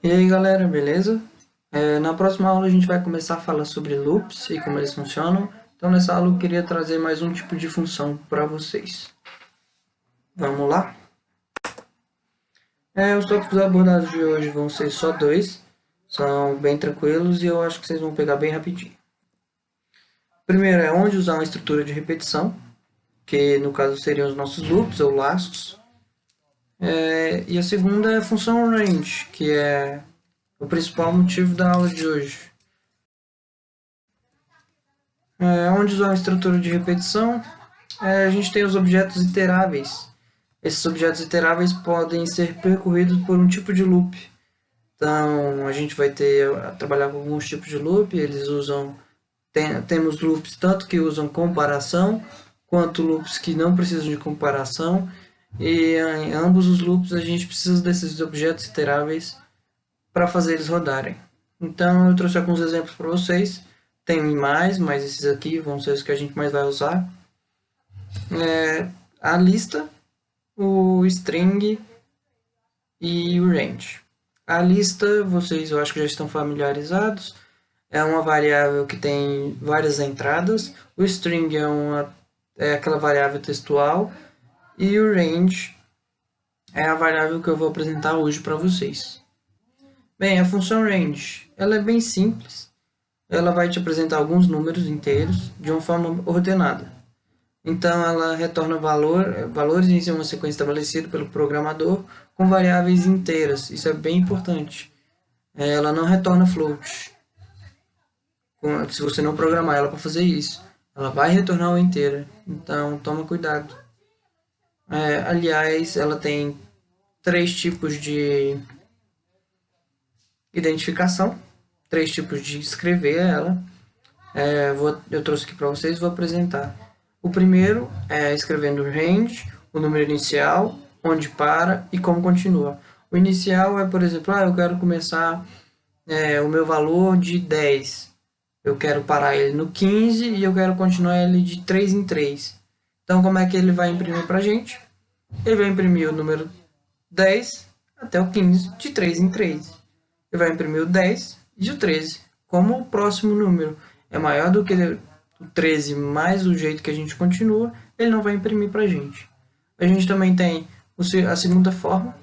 E aí galera, beleza? Na próxima aula a gente vai começar a falar sobre loops e como eles funcionam. Então nessa aula eu queria trazer mais um tipo de função para vocês. Vamos lá? Os tópicos abordados de hoje vão ser só dois. São bem tranquilos e eu acho que vocês vão pegar bem rapidinho. O primeiro é onde usar uma estrutura de repetição, que no caso seriam os nossos loops ou laços. E a segunda é a função range, que é o principal motivo da aula de hoje. Onde usar uma estrutura de repetição, a gente tem os objetos iteráveis. Esses objetos iteráveis podem ser percorridos por um tipo de loop. Então, a gente vai trabalhar com alguns tipos de loop. Eles usam, temos loops tanto que usam comparação, quanto loops que não precisam de comparação. E em ambos os loops a gente precisa desses objetos iteráveis para fazer eles rodarem. Então, eu trouxe alguns exemplos para vocês. Tem mais, mas esses aqui vão ser os que a gente mais vai usar. A lista, o string e o range. A lista, eu acho que já estão familiarizados. É uma variável que tem várias entradas. O string é aquela variável textual. E o range é a variável que eu vou apresentar hoje para vocês. Bem, a função range, ela é bem simples. Ela vai te apresentar alguns números inteiros de uma forma ordenada. Então, ela retorna valores em uma sequência estabelecida pelo programador com variáveis inteiras. Isso é bem importante. Ela não retorna float. Se você não programar ela para fazer isso, ela vai retornar uma inteira. Então, toma cuidado. Aliás, ela tem 3 tipos de identificação, 3 tipos de escrever ela. Eu trouxe aqui para vocês e vou apresentar. O primeiro é escrevendo range, o número inicial, onde para e como continua. O inicial é, por exemplo, eu quero começar o meu valor de 10. Eu quero parar ele no 15 e eu quero continuar ele de 3 em 3. Então, como é que ele vai imprimir para a gente? Ele vai imprimir o número 10 até o 15, de 3 em 3. Ele vai imprimir o 10 e o 13. Como o próximo número é maior do que o 13 mais o jeito que a gente continua, ele não vai imprimir para a gente. A gente também tem a segunda forma,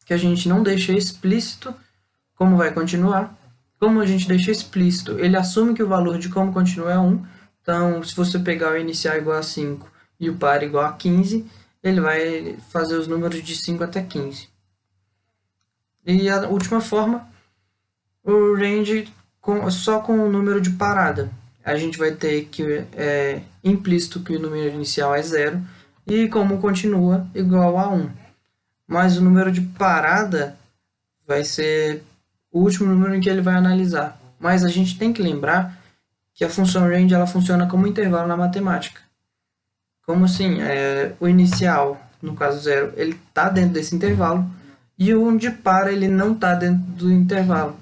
que a gente não deixa explícito como vai continuar. Como a gente deixa explícito, ele assume que o valor de como continua é 1. Então, se você pegar o inicial igual a 5 e o par igual a 15, ele vai fazer os números de 5 até 15. E a última forma, o range só com o número de parada. A gente vai ter que implícito que o número inicial é 0 e como continua igual a 1. Mas o número de parada vai ser o último número em que ele vai analisar. Mas a gente tem que lembrar que a função range ela funciona como intervalo na matemática. Como assim? O inicial, no caso 0, ele está dentro desse intervalo e o onde para ele não está dentro do intervalo.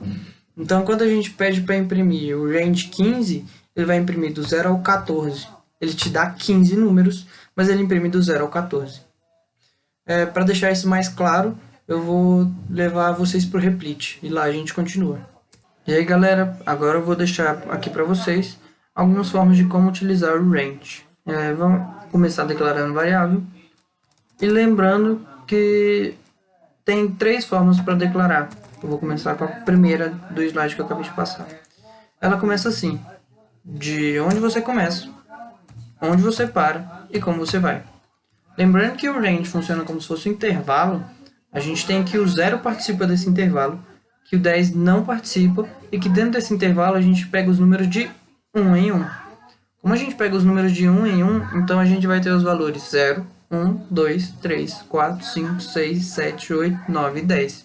Então, quando a gente pede para imprimir o range 15, ele vai imprimir do 0 ao 14. Ele te dá 15 números, mas ele imprime do 0 ao 14. Para deixar isso mais claro, eu vou levar vocês para o Replit e lá a gente continua. E aí, galera, agora eu vou deixar aqui para vocês algumas formas de como utilizar o range. Vamos começar declarando variável e lembrando que tem 3 formas para declarar. Eu vou começar com a primeira do slide que eu acabei de passar. Ela começa assim: de onde você começa, onde você para e como você vai. Lembrando que o range funciona como se fosse um intervalo, a gente tem que o 0 participa desse intervalo, que o 10 não participa e que dentro desse intervalo a gente pega os números de 1 em 1. Como a gente pega os números de 1 em 1, então a gente vai ter os valores 0, 1, 2, 3, 4, 5, 6, 7, 8, 9 e 10.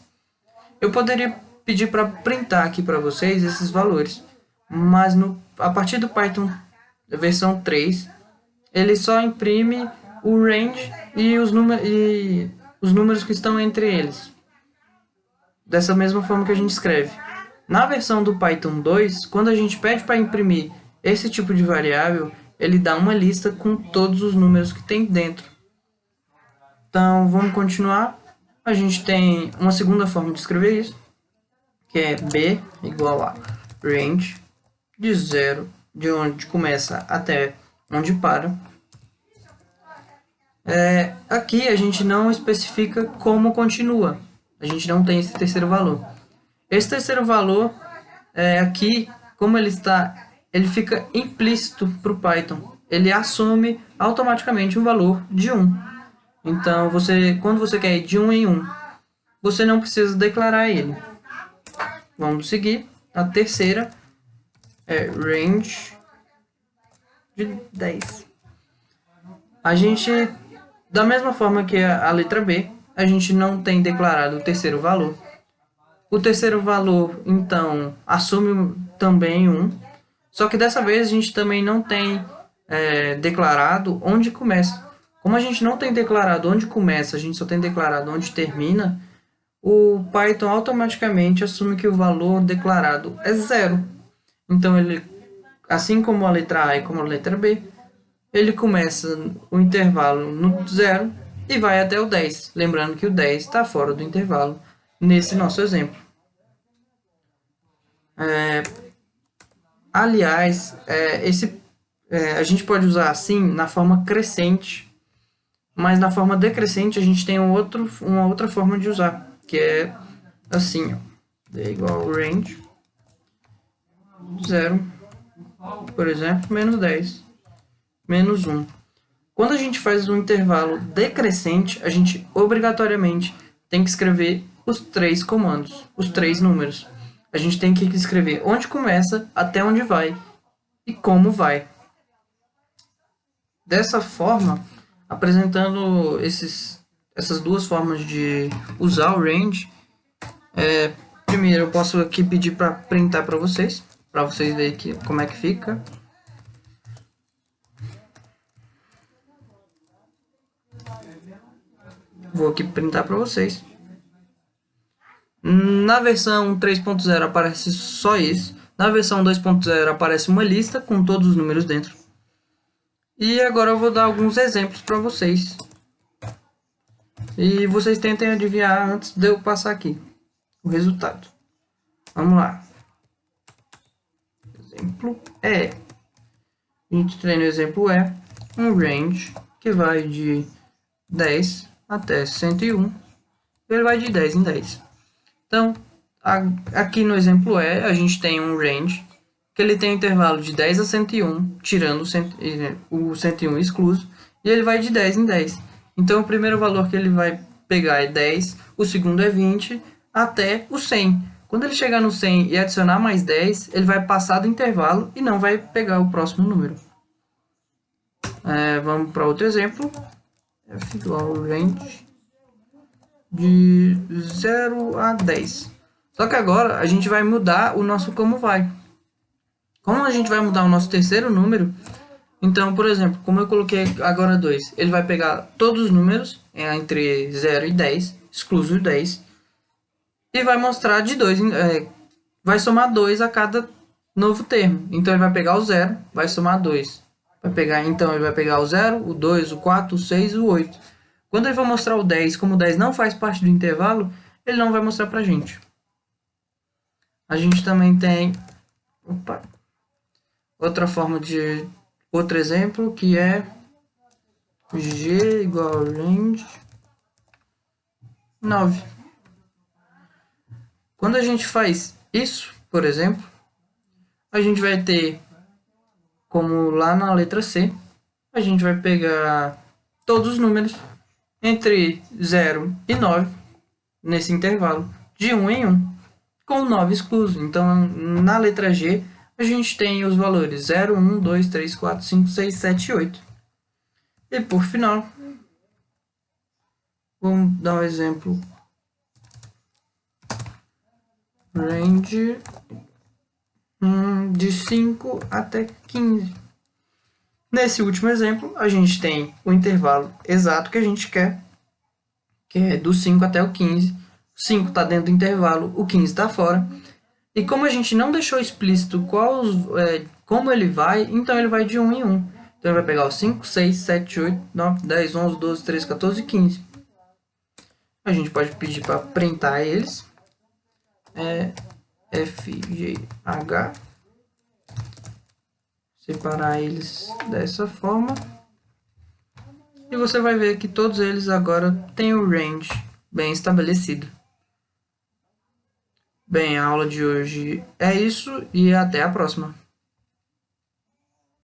Eu poderia pedir para printar aqui para vocês esses valores, mas a partir do Python versão 3, ele só imprime o range e os números que estão entre eles. Dessa mesma forma que a gente escreve. Na versão do Python 2, quando a gente pede para imprimir esse tipo de variável, ele dá uma lista com todos os números que tem dentro. Então, vamos continuar. A gente tem uma segunda forma de escrever isso. que é B igual a range de 0, de onde começa até onde para. Aqui a gente não especifica como continua, a gente não tem esse terceiro valor. Esse terceiro valor, aqui, como ele fica implícito para o Python. Ele assume automaticamente um valor de 1. Então, quando você quer ir de 1 em 1, você não precisa declarar ele. Vamos seguir. A terceira é range de 10. A gente, da mesma forma que a letra B, a gente não tem declarado o terceiro valor. O terceiro valor, então, assume também 1. Só que dessa vez a gente também não tem declarado onde começa. Como a gente não tem declarado onde começa, a gente só tem declarado onde termina, o Python automaticamente assume que o valor declarado é 0. Então, ele, assim como a letra A e como a letra B, ele começa o intervalo no 0 e vai até o 10. Lembrando que o 10 está fora do intervalo nesse nosso exemplo. Aliás, a gente pode usar assim na forma crescente, mas na forma decrescente a gente tem uma outra forma de usar, que é assim, ó, é igual ao range 0, por exemplo, menos 10, menos 1. Quando a gente faz um intervalo decrescente, a gente obrigatoriamente tem que escrever os 3 comandos, os 3 números. A gente tem que escrever onde começa, até onde vai e como vai. Dessa forma, apresentando essas duas formas de usar o range, primeiro eu posso aqui pedir para printar para vocês verem como é que fica. Vou aqui printar para vocês. Na versão 3.0 aparece só isso. Na versão 2.0 aparece uma lista com todos os números dentro. E agora eu vou dar alguns exemplos para vocês. E vocês tentem adivinhar antes de eu passar aqui o resultado. Vamos lá. Exemplo E. A gente tem no exemplo E um range que vai de 10 até 101. Ele vai de 10 em 10. Então, aqui no exemplo E, a gente tem um range que ele tem um intervalo de 10 a 101, tirando o 101 excluso, e ele vai de 10 em 10. Então, o primeiro valor que ele vai pegar é 10, o segundo é 20, até o 100. Quando ele chegar no 100 e adicionar mais 10, ele vai passar do intervalo e não vai pegar o próximo número. Vamos para outro exemplo. F igual ao range de 0 a 10. Só que agora a gente vai mudar o nosso como vai. Como a gente vai mudar o nosso terceiro número, então, por exemplo, como eu coloquei agora 2, ele vai pegar todos os números entre 0 e 10, excluso o 10, e vai mostrar de 2, vai somar 2 a cada novo termo. Então, ele vai pegar o 0, vai somar 2. Então, ele vai pegar o 0, o 2, o 4, o 6 e o 8. Quando ele for mostrar o 10, como o 10 não faz parte do intervalo, ele não vai mostrar pra gente. A gente também tem outro exemplo, que é G igual ao range 9. Quando a gente faz isso, por exemplo, a gente vai ter, como lá na letra C, a gente vai pegar todos os números entre 0 e 9, nesse intervalo, de 1 em 1, com 9 excluso. Então, na letra G, a gente tem os valores 0, 1, 2, 3, 4, 5, 6, 7 e 8. E por final, vamos dar um exemplo. Range de 5 até 15. Nesse último exemplo, a gente tem o intervalo exato que a gente quer, que é do 5 até o 15. O 5 está dentro do intervalo, o 15 está fora. E como a gente não deixou explícito como ele vai, então ele vai de 1 em 1. Então ele vai pegar os 5, 6, 7, 8, 9, 10, 11, 12, 13, 14 e 15. A gente pode pedir para printar eles. FGH, separar eles dessa forma, e você vai ver que todos eles agora têm o range bem estabelecido. Bem, a aula de hoje é isso e até a próxima.